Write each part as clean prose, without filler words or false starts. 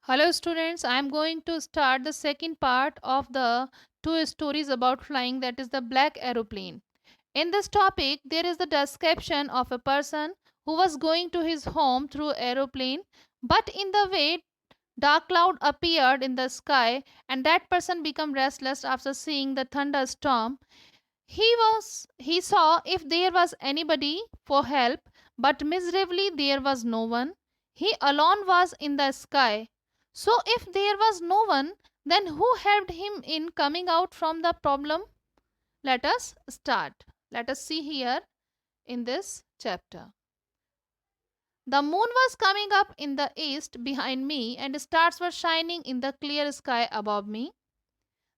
Hello, students. I am going to start the second part of the two stories about flying, that is, the black aeroplane. In this topic, there is the description of a person who was going to his home through aeroplane, but in the way, dark cloud appeared in the sky, and that person became restless after seeing the thunderstorm. He saw if there was anybody for help, but miserably there was no one. He alone was in the sky. So if there was no one, then who helped him in coming out from the problem? Let us start. Let us see here in this chapter. The moon was coming up in the east behind me, and stars were shining in the clear sky above me.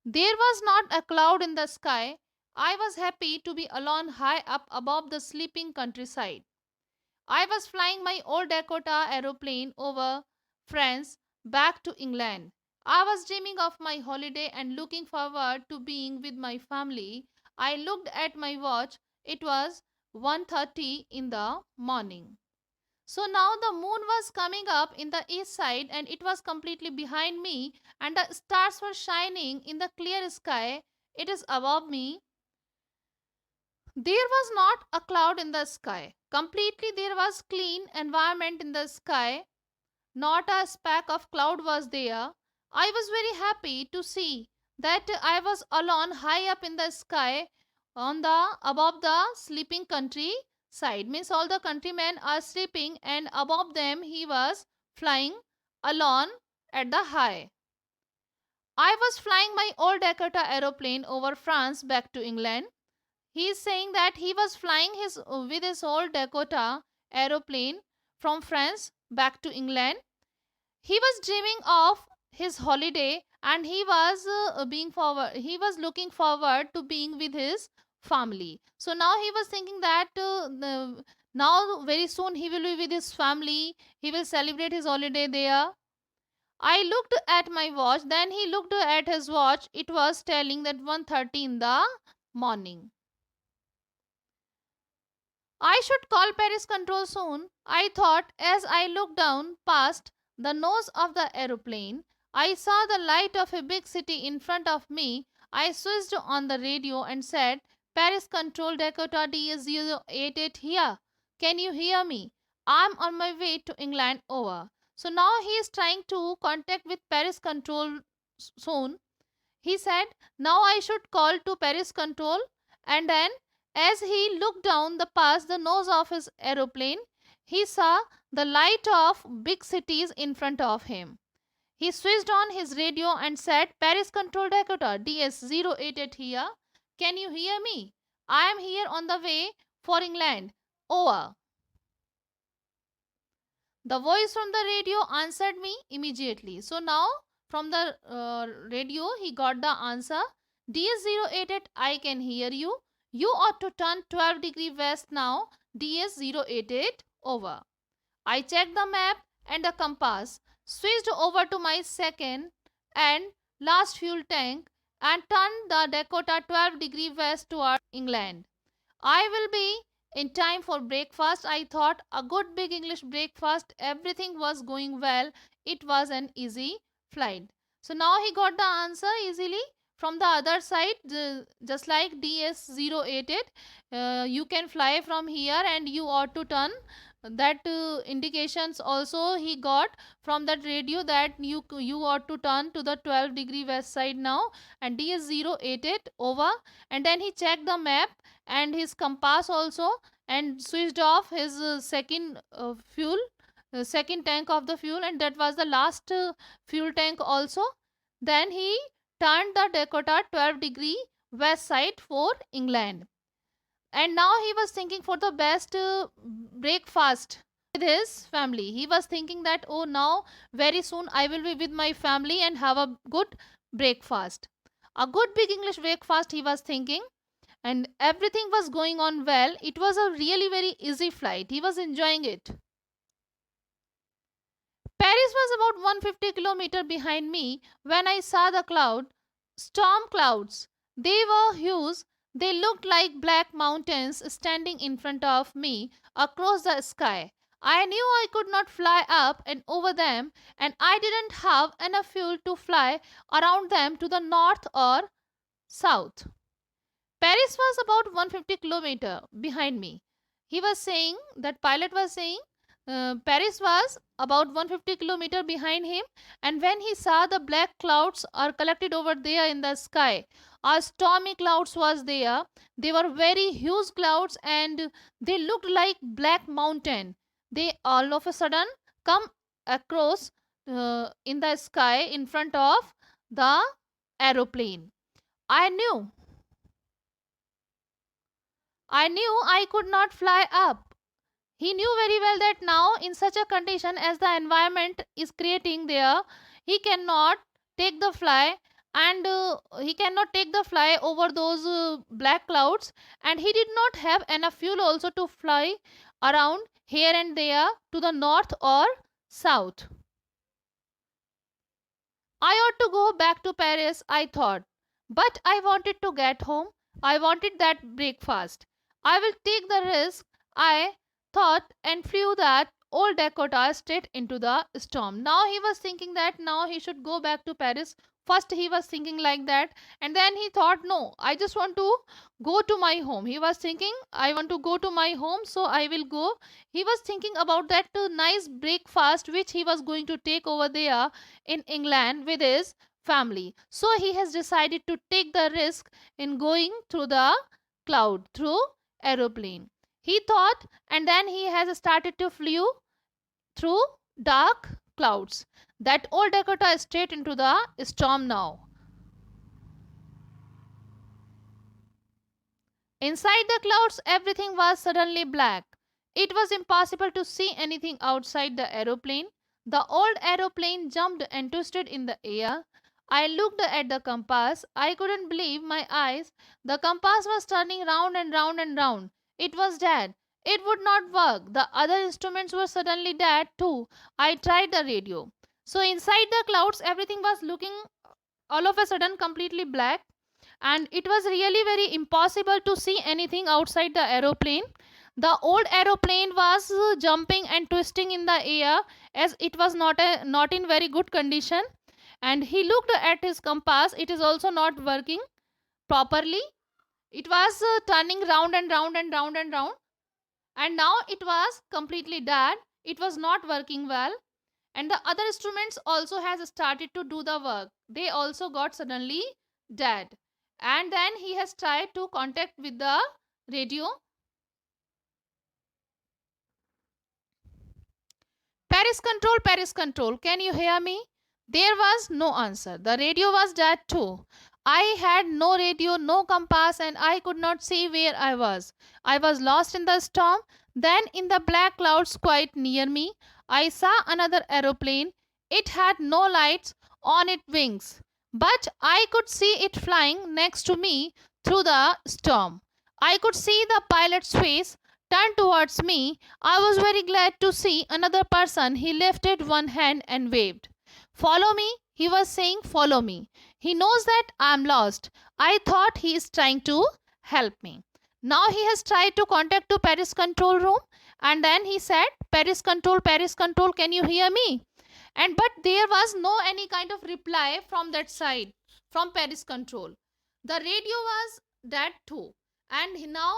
There was not a cloud in the sky. I was happy to be alone high up above the sleeping countryside. I was flying my old Dakota aeroplane over France back to England. I was dreaming of my holiday and looking forward to being with my family. I looked at my watch. It was 1:30 in the morning. So now the moon was coming up in the east side and it was completely behind me, and the stars were shining in the clear sky. It is above me. There was not a cloud in the sky. Completely there was clean environment in the sky. Not a speck of cloud was there. I was very happy to see that I was alone high up in the sky on the above the sleeping country side. Means all the countrymen are sleeping and above them he was flying alone at the high. I was flying my old Dakota aeroplane over France back to England. He is saying that he was flying his with his old Dakota aeroplane from France back to England. He was dreaming of his holiday and he was looking forward to being with his family. So now he was thinking that now very soon he will be with his family. He will celebrate his holiday there. I looked at my watch, then he looked at his watch. It was telling that 1:30 in the morning. I should call Paris control soon, I thought as I looked down past the nose of the aeroplane. I saw the light of a big city in front of me. I switched on the radio and said, Paris control Dakota DS088 here. Can you hear me? I'm on my way to England over. So now he is trying to contact with Paris control soon. He said, now I should call to Paris control, and then as he looked down the past the nose of his aeroplane, he saw the light of big cities in front of him. He switched on his radio and said, Paris control Dakota, DS088 here. Can you hear me? I am here on the way for England. Over. The voice from the radio answered me immediately. So now from the radio he got the answer. DS088, I can hear you. You ought to turn 12-degree west now. DS088, over. I checked the map and the compass, switched over to my second and last fuel tank, and turned the Dakota 12-degree west toward England. I will be in time for breakfast. I thought a good big English breakfast. Everything was going well. It was an easy flight. So now he got the answer easily from the other side, just like DS088. You can fly from here and you ought to turn. That indications also he got from that radio that you ought to turn to the 12-degree west side now, and DS088, over. And then he checked the map and his compass also, and switched off his second tank of the fuel, and that was the last fuel tank also. Then he turned the Dakota 12-degree west side for England, and now he was thinking for the best breakfast with his family. He was thinking that, oh, now very soon I will be with my family and have a good breakfast, a good big English breakfast, he was thinking. And everything was going on well. It was a really very easy flight. He was enjoying it. Paris was about 150 kilometers behind me when I saw the storm clouds. They were huge. They looked like black mountains standing in front of me across the sky. I knew I could not fly up and over them, and I didn't have enough fuel to fly around them to the north or south. Paris was about 150 kilometers behind me. He was saying, that pilot was saying, Paris was about 150 kilometers behind him, and when he saw the black clouds are collected over there in the sky, a stormy clouds was there. They were very huge clouds and they looked like black mountain. They all of a sudden come across in the sky in front of the aeroplane. I knew I knew I could not fly up. He knew very well that now, in such a condition as the environment is creating there, he cannot take the fly and he cannot take the fly over those black clouds, and he did not have enough fuel also to fly around here and there to the north or south. I ought to go back to Paris, I thought. But I wanted to get home. I wanted that breakfast. I will take the risk, I thought, and flew that old Dakota straight into the storm. Now he was thinking that now he should go back to Paris. First, he was thinking like that, and then he thought, no, I just want to go to my home. He was thinking, I want to go to my home, so I will go. He was thinking about that nice breakfast which he was going to take over there in England with his family. So he has decided to take the risk in going through the cloud through aeroplane. He thought, and then he has started to flew through dark clouds. That old Dakota is straight into the storm now. Inside the clouds, everything was suddenly black. It was impossible to see anything outside the aeroplane. The old aeroplane jumped and twisted in the air. I looked at the compass. I couldn't believe my eyes. The compass was turning round and round and round. It was dead. It would not work. The other instruments were suddenly dead too. I tried the radio. So inside the clouds, everything was looking all of a sudden completely black, and it was really very impossible to see anything outside the aeroplane. The old aeroplane was jumping and twisting in the air as it was not in very good condition, and he looked at his compass. It is also not working properly. It was turning round and round and round and round, and now it was completely dead. It was not working well, and the other instruments also has started to do the work. They also got suddenly dead, and then he has tried to contact with the radio. Paris control, can you hear me? There was no answer. The radio was dead too. I had no radio, no compass, and I could not see where I was. I was lost in the storm. Then in the black clouds quite near me, I saw another aeroplane. It had no lights on its wings, but I could see it flying next to me through the storm. I could see the pilot's face turned towards me. I was very glad to see another person. He lifted one hand and waved. Follow me, he was saying, follow me. He knows that I am lost. I thought he is trying to help me. Now he has tried to contact to Paris control room, and then he said, Paris control, can you hear me? And but there was no any kind of reply from that side, from Paris control. The radio was dead too, and now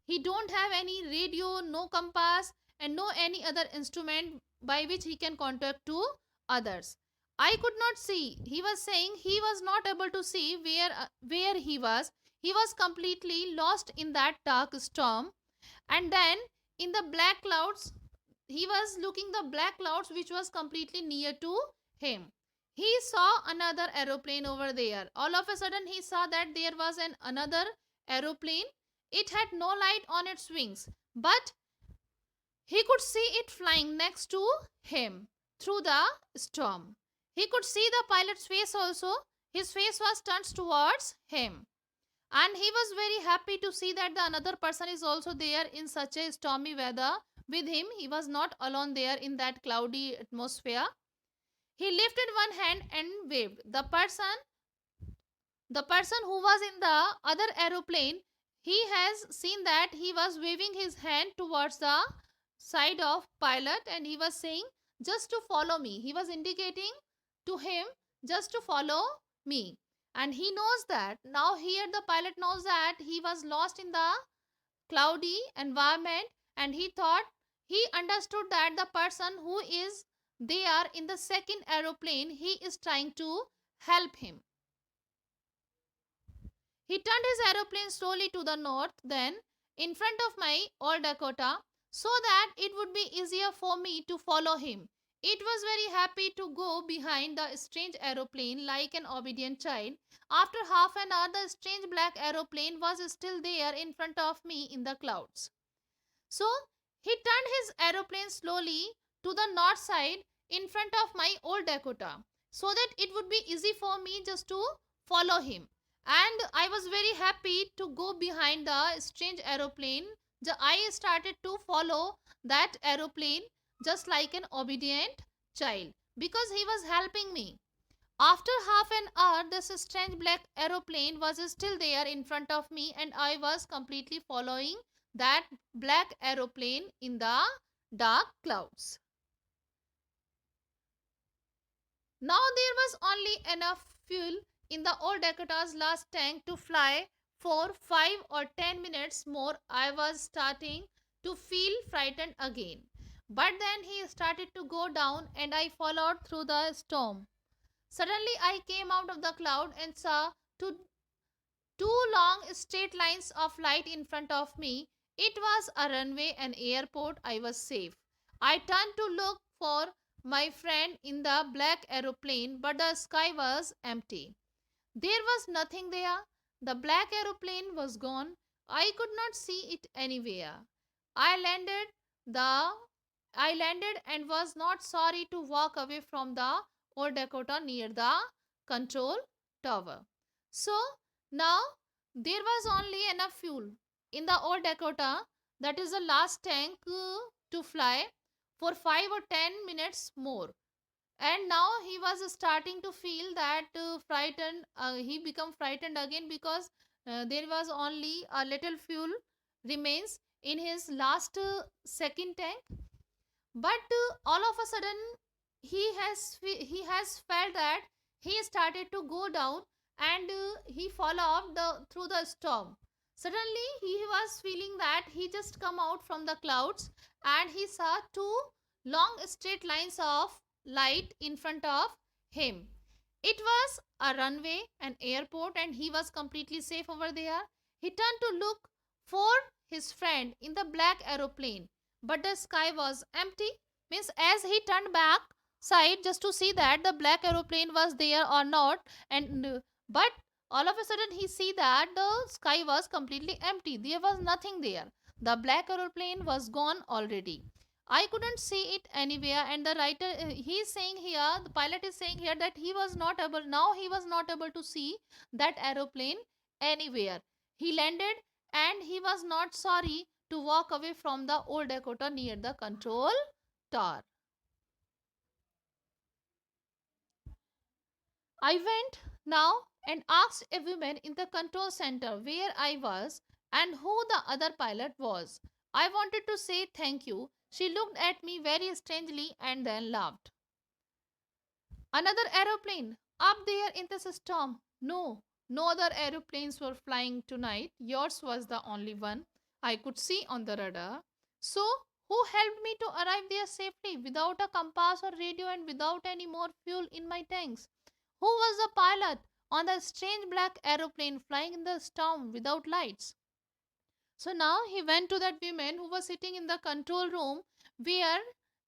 he don't have any radio, no compass, and no any other instrument by which he can contact to others. I could not see. He was saying he was not able to see where he was. He was completely lost in that dark storm. And then in the black clouds, he was looking the black clouds which was completely near to him. He saw another aeroplane over there. All of a sudden he saw that there was an another aeroplane. It had no light on its wings, but he could see it flying next to him through the storm. He could see the pilot's face also. His face was turned towards him, and he was very happy to see that the another person is also there in such a stormy weather with him. He was not alone there in that cloudy atmosphere. He lifted one hand and waved. The person who was in the other aeroplane, he has seen that he was waving his hand towards the side of pilot, and he was saying just to follow me. He was indicating to him just to follow me. And he knows that now here the pilot knows that he was lost in the cloudy environment, and he thought, he understood that the person who is there in the second aeroplane, he is trying to help him. He turned his aeroplane slowly to the north, then in front of my old Dakota, so that it would be easier for me to follow him. It was very happy to go behind the strange aeroplane like an obedient child. After half an hour, the strange black aeroplane was still there in front of me in the clouds. So he turned his aeroplane slowly to the north side in front of my old Dakota, so that it would be easy for me just to follow him. And I was very happy to go behind the strange aeroplane. I started to follow that aeroplane just like an obedient child because he was helping me. After half an hour, this strange black aeroplane was still there in front of me, and I was completely following that black aeroplane in the dark clouds. Now there was only enough fuel in the old Dakota's last tank to fly for 5 or 10 minutes more. I was starting to feel frightened again. But then he started to go down, and I followed through the storm. Suddenly, I came out of the cloud and saw two long straight lines of light in front of me. It was a runway and airport. I was safe. I turned to look for my friend in the black aeroplane, but the sky was empty. There was nothing there. The black aeroplane was gone. I could not see it anywhere. I landed the I landed and was not sorry to walk away from the old Dakota near the control tower. So now there was only enough fuel in the old Dakota, that is the last tank, to fly for 5 or 10 minutes more. And now he was starting to feel that frightened. He become frightened again because there was only a little fuel remains in his last second tank. But all of a sudden he has felt that he started to go down, and he fall off the through the storm. Suddenly he was feeling that he just come out from the clouds, and he saw two long straight lines of light in front of him. It was a runway, an airport, and he was completely safe over there. He turned to look for his friend in the black aeroplane, but the sky was empty. Means, as he turned back side just to see that the black aeroplane was there or not, and but all of a sudden he see that the sky was completely empty. There was nothing there. The black aeroplane was gone already. I couldn't see it anywhere, and the writer, he is saying here, the pilot is saying here that he was not able to see that aeroplane anywhere. He landed, and he was not sorry to walk away from the old Dakota near the control tower. I went now and asked a woman in the control center where I was and who the other pilot was. I wanted to say thank you. She looked at me very strangely and then laughed. Another aeroplane up there in the storm. No, no other aeroplanes were flying tonight. Yours was the only one I could see on the radar. So, who helped me to arrive there safely without a compass or radio and without any more fuel in my tanks? Who was the pilot on the strange black aeroplane flying in the storm without lights? So now he went to that woman who was sitting in the control room where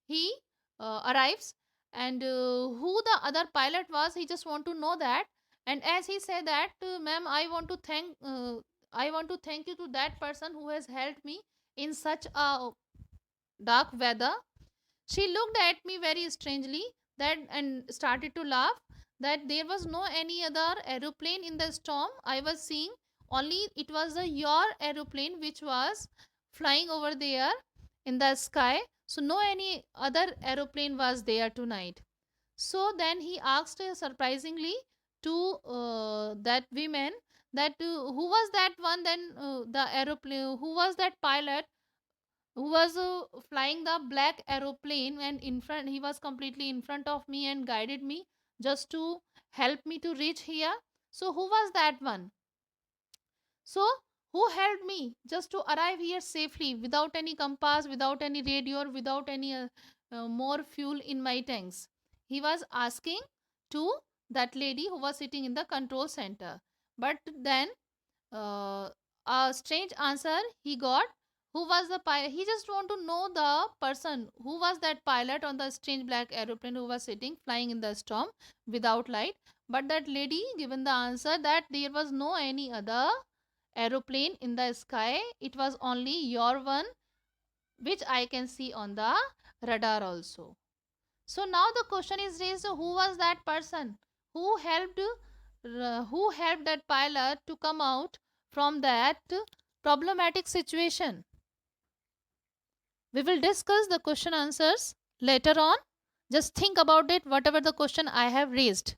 he arrives, and who the other pilot was. He just want to know that, and as he said that, ma'am, I want to thank you to that person who has helped me in such a dark weather. She looked at me very strangely that and started to laugh, that there was no any other aeroplane in the storm I was seeing. Only it was your aeroplane which was flying over there in the sky. So no any other aeroplane was there tonight. So then he asked surprisingly to that woman that who was that one then, the aeroplane, who was that pilot who was flying the black aeroplane, and in front he was completely in front of me and guided me just to help me to reach here. So who was that one? So who helped me just to arrive here safely without any compass, without any radio, or without any more fuel in my tanks? He was asking to that lady who was sitting in the control center. But then uh, a strange answer he got. Who was the pilot? He just want to know the person who was that pilot on the strange black aeroplane who was sitting flying in the storm without light. But that lady given the answer that there was no any other aeroplane in the sky. It was only your one, which I can see on the radar also. So now the question is raised: who was that person who helped that pilot to come out from that problematic situation? We will discuss the question answers later on. Just think about it, whatever the question I have raised.